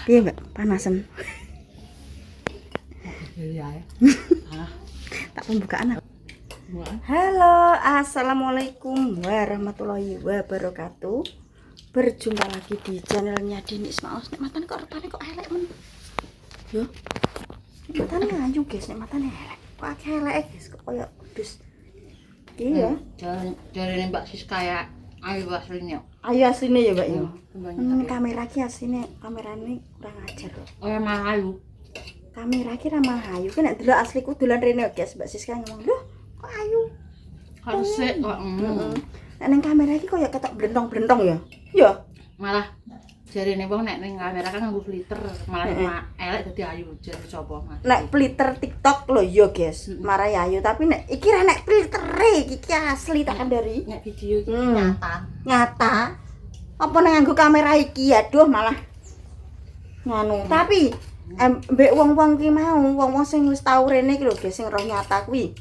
Piye, Mbak? Panasan. Iya ya. Tak pembukaan. Halo, assalamualaikum warahmatullahi wabarakatuh. Berjumpa lagi di channelnya Dini Ismail. Nek matane kok rupane kok elek men. Yo. Nek matane ayu, guys. Nek matane elek. Kok akeh eleke, guys. Kok koyo dus. Iya. Jarene Mbak Siska ya ayu aslinya. Ayu asline ya, Mbak ya. Ini Kamera ki asline kamerane kurang ajar loh. oh emang ayu. Kamera ki ramah ayu. Ki nek delok asliku dolan rene guys, Mbak Siska ngomong, "Loh, kok ayu?" Harus sih kok. Nek ning kamera iki koyo ketok blentong-blentong ya. Ya. Malah jarene wong nek ning kamera kan nganggo filter, malah elek dadi ayu jare sapa Mas. Nek filter TikTok lho ya, guys. Marai ayu, tapi nek iki ra nek filtere iki asli tak kandhari. Nek video iki nyata. Nyata. Apa nek nganggo kamera iki aduh malah nganu. Tapi mbek wong-wong ki mau, wong-wong sing wis tau rene iki lho, guys, sing roh nyata kuwi.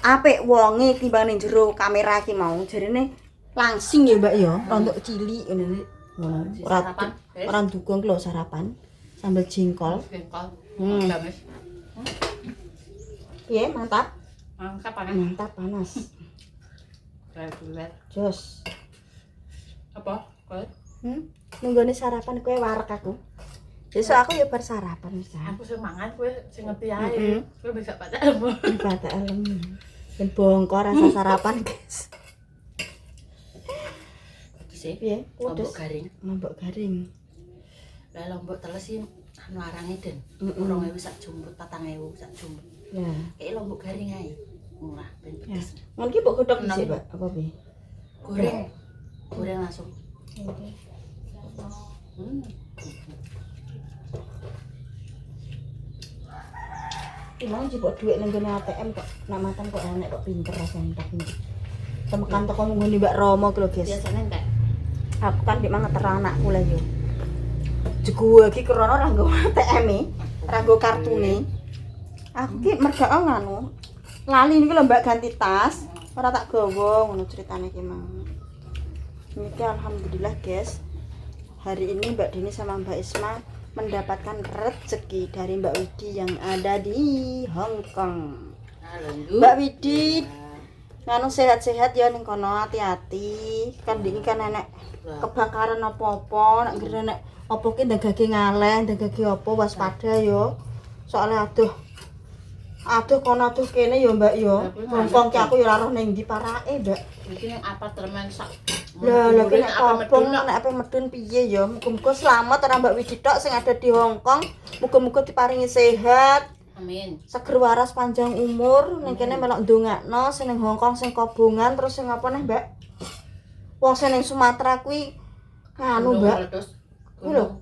Apik wonge timbang ning jero kamera ki mau. Jarene langsing ya, Mbak ya. Rontok cilik ngene. Ngono. Ora dukung lho sarapan. Sambal jengkol. Jengkol. Gamis. Piye, mantap? Mantap panas. Mantap panas. Reguler. Jos. Apa? Kowe? Nunggone sarapan kowe warek aku. Besok aku ya bar sarapan wis. Aku sing mangan kowe sing ngerti ae. Kowe bisa baca ilmu. Batak elem. Ben bongkor rasa sarapan, guys. Sih, Piye? lombok garing. Lombok garing. Lah lombok teles sih anu arange Den. 2000 sak jumput, 4000 sak jumput. Ya. Kayak lombok garing ae. Murah ben Ya. pedes. Mun ki mbok godhog dhisik, Mbak. Apa piye? Goreng. Goreng langsung. Ilang jebok dhuwit ning gone ATM kok nak makan kok enek kok pinter rasane tak pinter. Temekan teko nggone Mbak Romo ki lho, guys. Biasane entek. Aku kan dik mangeter anakku lah yo. Jegue iki krana ora nggo ATM-e, ora nggo kartune. Aku ki merga nganu. Lali niki lho Mbak ganti tas, ora tak gawa ngono ceritane ki mang. Niki alhamdulillah, guys. Hari ini Mbak Dini sama Mbak Isma mendapatkan rezeki dari Mbak Widi yang ada di Hong Kong. Mbak Widi, nganu sehat-sehat ya ning kono, hati-hati. Kan iki kan enek kebakaran apa-apa, nek ngene nek apa ki ndagake ngaleh, ndagake apa waspada yo. Soale aduh kono aduh kene yo Mbak yo. Hong Kong ki aku yo ora roh ning ndi parake, Mbak. Iki ning apartemen sak. Lah ki nek kampung nek ape medun piye ya? Muga-muga selamat ora Mbak Widi tok sing ada di Hong Kong. Muga-muga diparingi sehat. Amin. Seger waras panjang umur. Ning kene melok ndongakno sing ning Hong Kong sing kobongan terus sing apa neh, Mbak? Wong sing ning Sumatera kuwi anu, Mbak. Kuwi lho.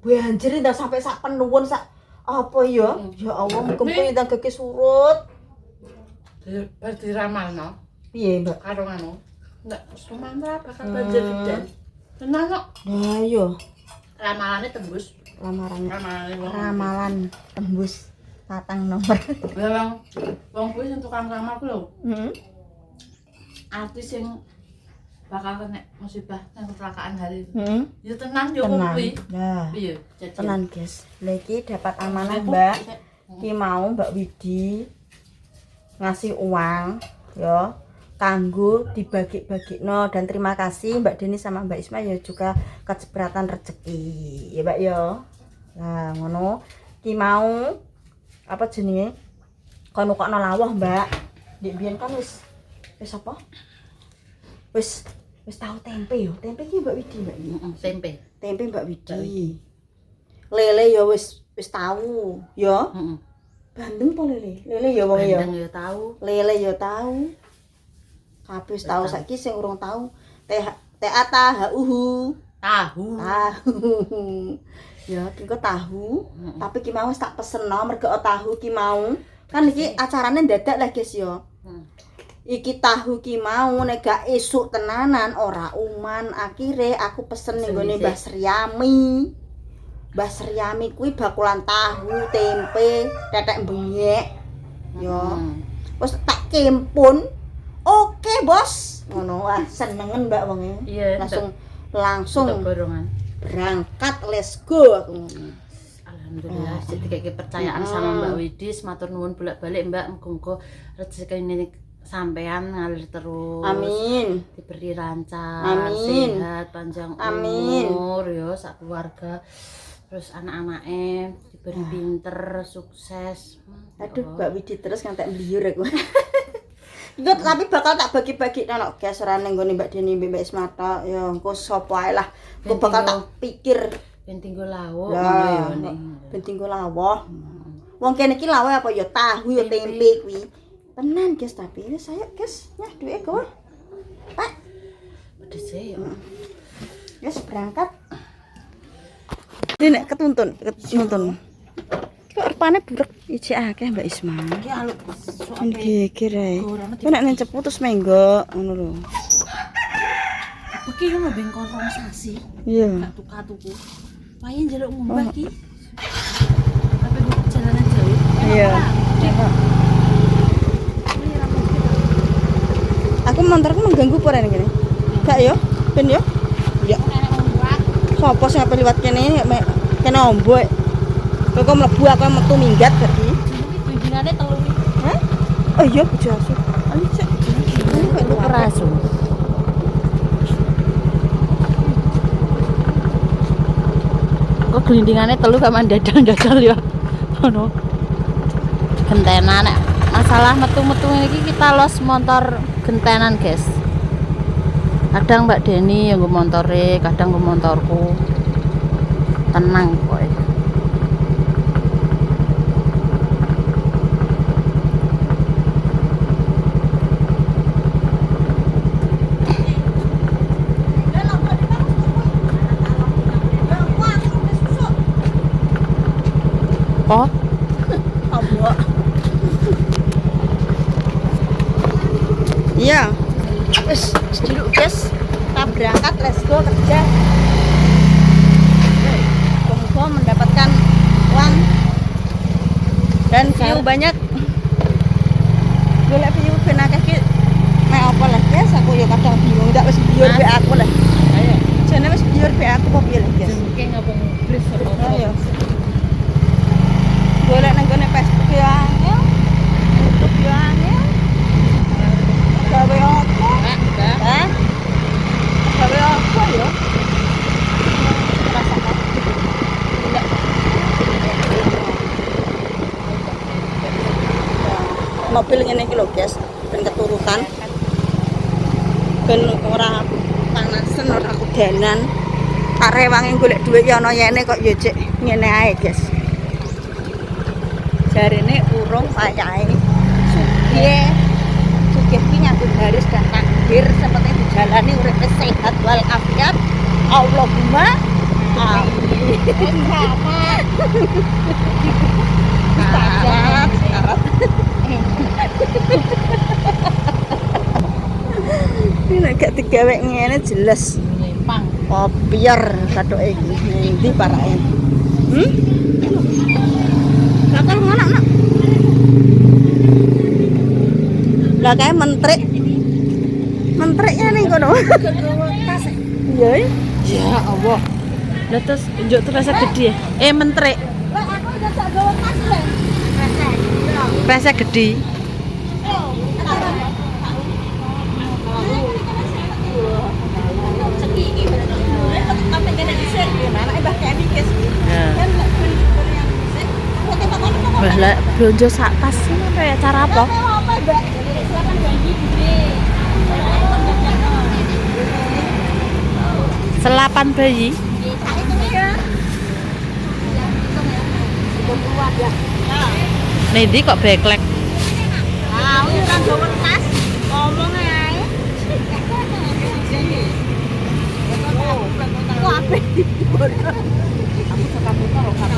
Banjir ndak sampai sak penuwun sak apa ya? Ya Allah, muga-muga ndagake surut. Diramalno. Piye, Mbak? Karo anu. Ndak Sumatera bakal banjir gede. Tenang kok. Nah, yo. Ramalane tembus. Ramalan tembus patang nomor. Lah wong kuwi sing tukang ramal ku lho. Artis sing bakal kena musibah nang kecelakaan hari itu. Ya tenang yo kuwi. Nah, Iya, tenan, guys. Lah iki dapat amanah, Mbak. Ki mau Mbak Widi ngasih uang ya kanggo dibagi-bagikno dan terima kasih Mbak Deni sama Mbak Isma ya juga kecipratan rezeki ya Mbak ya. Nah ngono ki mau apa jenenge kono kokno lawuh Mbak. Dik biyen kan wis apa? Wis tahu tempe yo. Tempe ki Mbak Widi Mbak. Tempe. Tempe Mbak Widi. Lele ya wis tahu ya. Bandeng po lele. Lele ya wong ya. Bandeng ya tahu. Lele ya tahu. Kabeh wis tahu saiki sing urung tahu tahu. Tahu. Ya, ki kok tahu. Tapi ki mau wis tak peseno mergo tahu ki mau. Kan iki acarane dadak lah, guys ya. Iki tahu ki mau nek gak esuk tenanan ora uman. Akhire aku pesen ning gone Mbah Sriami. Mbah Sriami kuwi bakulan tahu, tempe, tetek bengek. Ya. Wis tak kempun. Oke, Bos. Ngono. Wah, senengen Mbak wonge. Iya, Langsung borongan. berangkat let's go aku ngomong. Alhamdulillah jadi kayak kepercayaan sama Mbak Widis, matur nuwun bolak-balik Mbak, muga-muga rezekine sampean ngalir terus. Amin. Diberi lancar, Amin. sehat, panjang Amin. umur ya sak keluarga. Terus anak-anaknya diberi pinter, sukses. Aduh, Mbak Widi terus ngantek mliyur aku. Itu tapi bakal tak bagi-bagi nang geserane nggone Mbak Deni Mbak Ismata ya engko sapa ae lah. Engko bakal tak pikir ben tinggal lawuh lah. ngono ya. Ben tinggal lawuh. Wong kene iki lawuh apa ya tahu ya tempe kuwi. Tenan guys tapi ini saya guys nyah duwe kowe. Pak. Pedes ya. Wis berangkat. Ini nek ketuntun. Kok rupane burek ijek akeh Mbak Isma. Iki aluk Geger ae. Kok nek nang cepu terus menggok ngono lho. Iki yo ben konversasi. Iya. Tuku-tuku. Payen njaluk ngumbah iki. Tapi jalanan jauh. Iya. Aku montorku mengganggu apa rene kene? Gak yo? Ben yo? Ya. Sopo sing ape liwat kene kene ombo. Kok mlebu aku metu minggat berarti. Bimbingane telu. Hah? Oh iya bojo asu. Ali sik. Itu kerasu. Kok gelindingane telu gak mandadal-dadal ya. Ngono. Gentenan nek masalah metu-metu iki kita los motor gentenan, guys. Kadang Mbak Deni yang gue montore, kadang gue motorku. Tenang kok. Oh, Ambok. Iya. Wis dulu guys. Kita berangkat let's go kerja. Semoga mendapatkan uang dan view banyak. Golek view ben akeh ki mek apa lah guys, aku yo kadang bingung ndak wis biur be aku lah. ayo. Jane wis biur be aku apa piye lah guys. Jengke ngapa ngubris apa? Ayo. Golek nang gone Facebook ya angel. YouTube ya angel. Gawe apa? Hah? Gawe apa ya? Rasakan. Enggak. Mobil ngene iki lho, guys. Ben keturutan. Ben ora panasen, ora kudanan. Are wangi golek dhuwit ya ana yene kok ya cek ngene ae, guys. Jarine urung payahe. Sugih. Sugih ki nyambut garis dan takdir seperti dijalani urip sehat wal afiat. Allahumma amin. Syarat. Ini gak digawe ngene jelas. Lempang. Kopier kathoke iki. Endi parake? Bakal ngono, Nak. Lah kae mentrik. Mentriknya ning kono. Iya. Ya Allah. Lah terus njuk terasa gede ya. Mentrik. Lah aku udah sak gawe tas lho. Rasa gede. Wah lah belanja sak tas ini kayak cara apa? Selapan bayi. Nendi kok beklek? Ah, kan gawe tas. Ngomong ae. Wah, ape. Aku suka motor kok.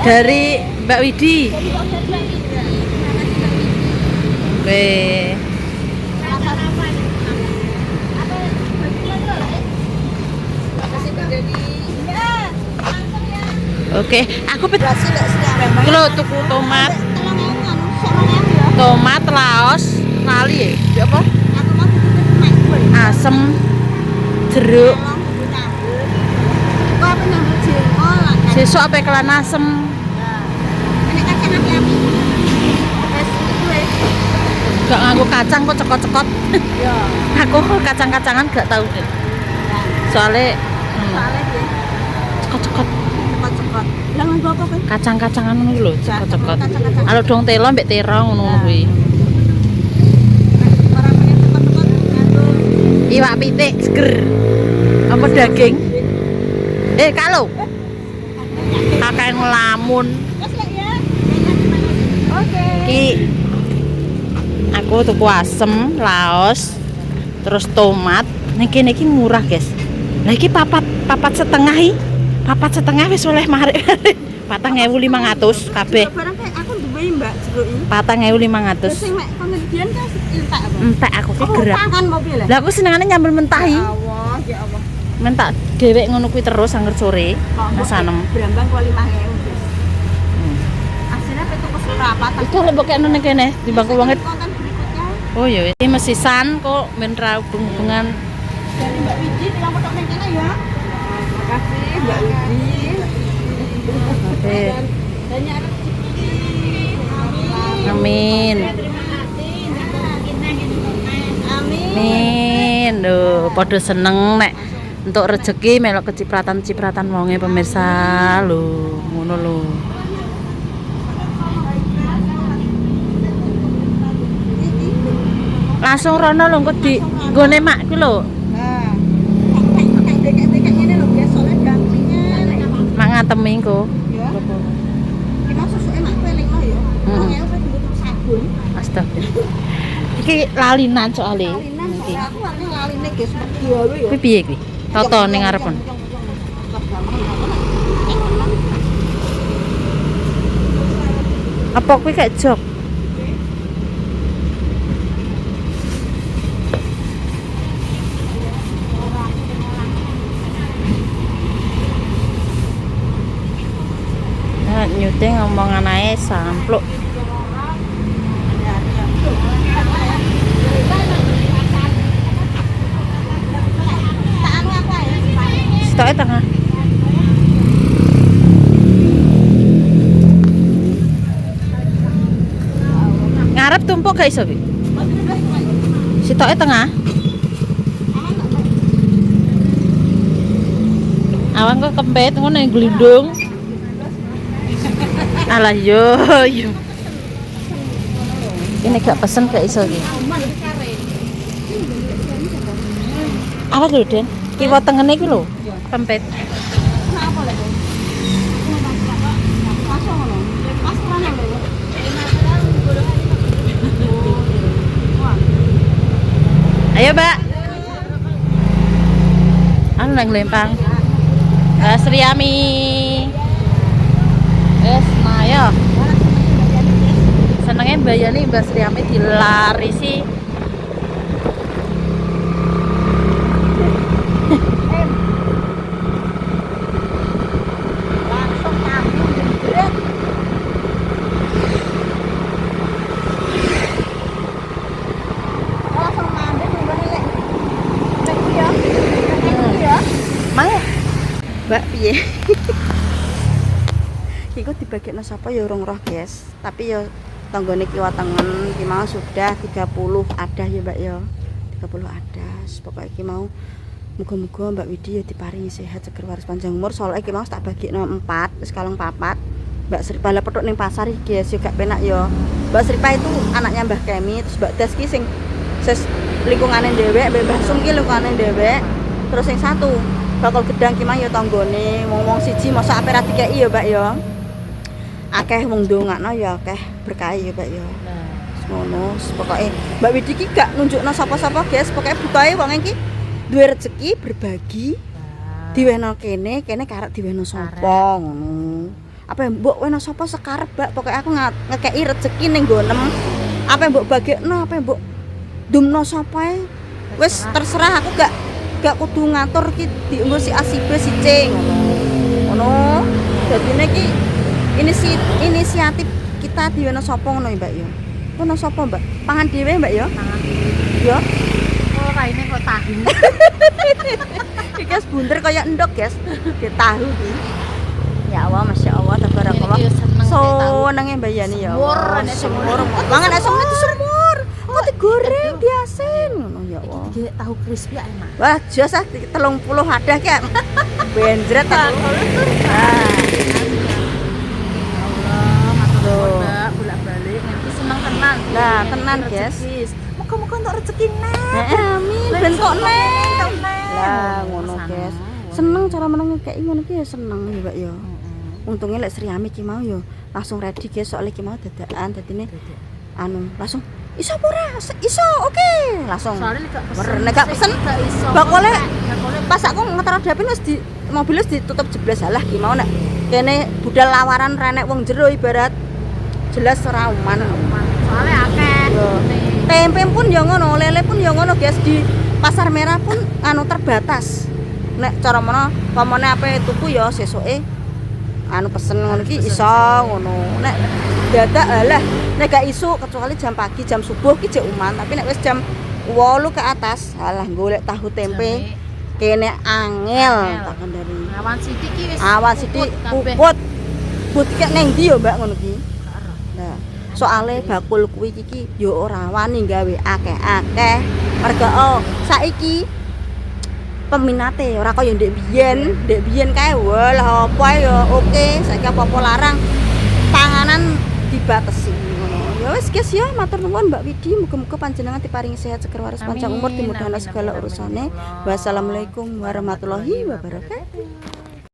Dari Mbak Widi. Oke. Oke, aku Berhasil lek sih. kilo tuku tomat, tomat, laos, lali ya, apa? Asem, jeruk, sesuk apa kelan asem. Gak nganggo kacang kok cekot-cekot. Aku kacang-kacangan gak tahu deh. Soalnya cekot-cekot. Kacang-kacangan ngono lho, cekot-cekot. Alo dong telo mbek terong ngono kuwi. Iwak pitik seger. Apa daging? Kalau. Kakek ngelamun. Ki aku tuku asem, laos, terus tomat. Ning kene iki murah, guys. Lah iki papat setengah iki. Papat setengah wis oleh marik. 4.500 kabeh. Barang kayak aku duwe Mbak jeruk iki. 4.500. Sing mek pengertian kan entek apa? Entek aku ki gerak. Kan mobil lah. Lah aku senengane nyambel mentahi. Allah, ya Allah. Mentak dhewek ngono kuwi terus angger sore. Sanem. Brambang kok 5.000, Guys. Aslinya pe tuku seprapat. Itu lek bokekno ning kene di bangku wonge. Konten berikutnya Oh iya, ini mesisan kok men ra hubungan. dari Mbak Widi yang foto ning kene ya. Makasih Mbak Widi. Oke. Banyak rezeki. Amin. Amin. Lho, padha seneng nek untuk rezeki melok kecipratan-cipratan wonge pemirsa lho, ngono lho. Langsung rono lho kok di nggone mak ku lho. Nah. Kayak deket-deket ngene lho, Guys, soalnya gampangnya. Mak ngatemi ku. Ya. Kita susuke mak peling lo ya. Wong ya wis butuh sabun. Astaga. Iki lalinan soalé. Lalinan soalnya aku warna laline Guys, gawe ya. Kuwi piye kuwi? Toto ning ngarepon. Apa kuwi kayak jok? Nah, nyuting ngomongan ae sampluk. Stoknya tengah. Ngarep tumpuk gak iso, Bi? Stoknya tengah. Awan kok kempet ngono yang glindung. Alah yo. Ini gak pesen gak iso iki. Apa lho, Den? Kiwa tengene iki lho. Kempet. Kenapa lek? Langsung ngono. Pas mana lho? Ayo, Mbak. Anu nang lempang. Sriami. Wes, ayo. Senenge mbayani Mbak Sriami dilarisi. Langsung nyambung jebret. Langsung mandek ngene lek. Lek ya. Ya. Mang ya? Mbak piye? Iku dibagekno sapa ya urung roh, Guys. Tapi ya tanggane kiwa tengen iki mau sudah 30 ada ya, Mbak ya. 30 ada. Pokoke iki mau muga-muga Mbak Widi ya diparingi sehat seger waris panjang umur. Soalnya iki mau tak bagekno 4, wis kaleng 4. Mbak Sripa lah petuk ning pasar iki, Guys, yo gak penak ya. Mbak Sripa itu anaknya Mbah Kemi, terus Mbak Das ki sing lingkungane dhewek, Mbah Sum ki lingkungane dhewek. Terus yang satu bakal gedang ki mah ya tanggane wong-wong siji masa ape ra dikeki ya, Mbak ya. Akeh wong ndongakno ya akeh berkah ya, Mbak ya. Ngono, pokoke Mbak Widi ki gak nunjukno sapa-sapa, Guys. Pokoke bukae wong iki duwe rezeki berbagi. Diwehno kene karek diwehno sapa ngono. Apa mbok wena sapa sekarep, Mbak? Pokoke aku ngekeki rezeki ning nggonem. Apa mbok bagekno, apa mbok dumno sapa ae. Wis terserah aku gak kudu ngatur ki dienggo si A si B si C ngono. Dadine ki inisiatif kita diwene sapa ngono ya, Mbak ya. Kono sapa, Mbak? Pangan dhewe, Mbak ya? Tangan Ya. oh raine kok tahu. Iki wis bunder kaya endok, guys. Di tahu ki. Ya Allah, Masya Allah, tabarakallah. Ini seneng sih tahu. Senenge Mbak Yani ya. Semur, Allah, nek semur. semur. Mangan nek semur itu semur. Kok digoreng, diasin ngono ya Allah. Iki tahu crispy enak. Wah, jos ah 30 hadah ki. Benjret aku. Ah. Allah, matur Loh. nuwun, Mbak, bolak-balik nanti seneng tenan. Nah, tenan, guys. Muga-muga untuk rezeki neh. Amin, ben kok neng. Lah ngono, Sana. guys. Seneng cara meneng kayak ngono ki ya seneng ya, Mbak ya. Untungnya lek Sri Ami ki mau ya langsung ready guys, soalnya ki mau dadakan dadine anu langsung iso apa ora? Iso, oke. Langsung. Soalnya gak pesen. Nek gak pesen, gak iso. bakole Bakole pas aku ngetaro dapin wis di mobil wis ditutup jeblas alah ki mau nek kene budal lawaran renek wong jero ibarat jelas ora aman. soalnya akeh. Yo. Tempe pun ya ngono, lele pun ya ngono guys, di pasar merah pun anu terbatas. Nek cara mana pamane ape tuku ya sesuke anu pesen ngono iki iso ngono. Nek dadak alah nek gak iso kecuali jam pagi, jam subuh ki cek uman, tapi nek wis jam 8 ke atas alah golek tahu tempe kene angel tak kandhani. Awan sithik ki wis. Awan sithik puput. Puput ki neng ndi ya Mbak ngono ki? Nah, soale bakul kuwi iki ya ora wani gawe akeh-akeh. Merga saiki peminate ora kaya ndek biyen kae walah apa ya oke, saiki apa-apa larang. Panganan dibatesi ngono. Ya wis guys ya, matur nuwun Mbak Widi, muga-muga panjenengan diparingi sehat seger waras panjang umur, dimudahna segala urusane. Wassalamualaikum warahmatullahi wabarakatuh.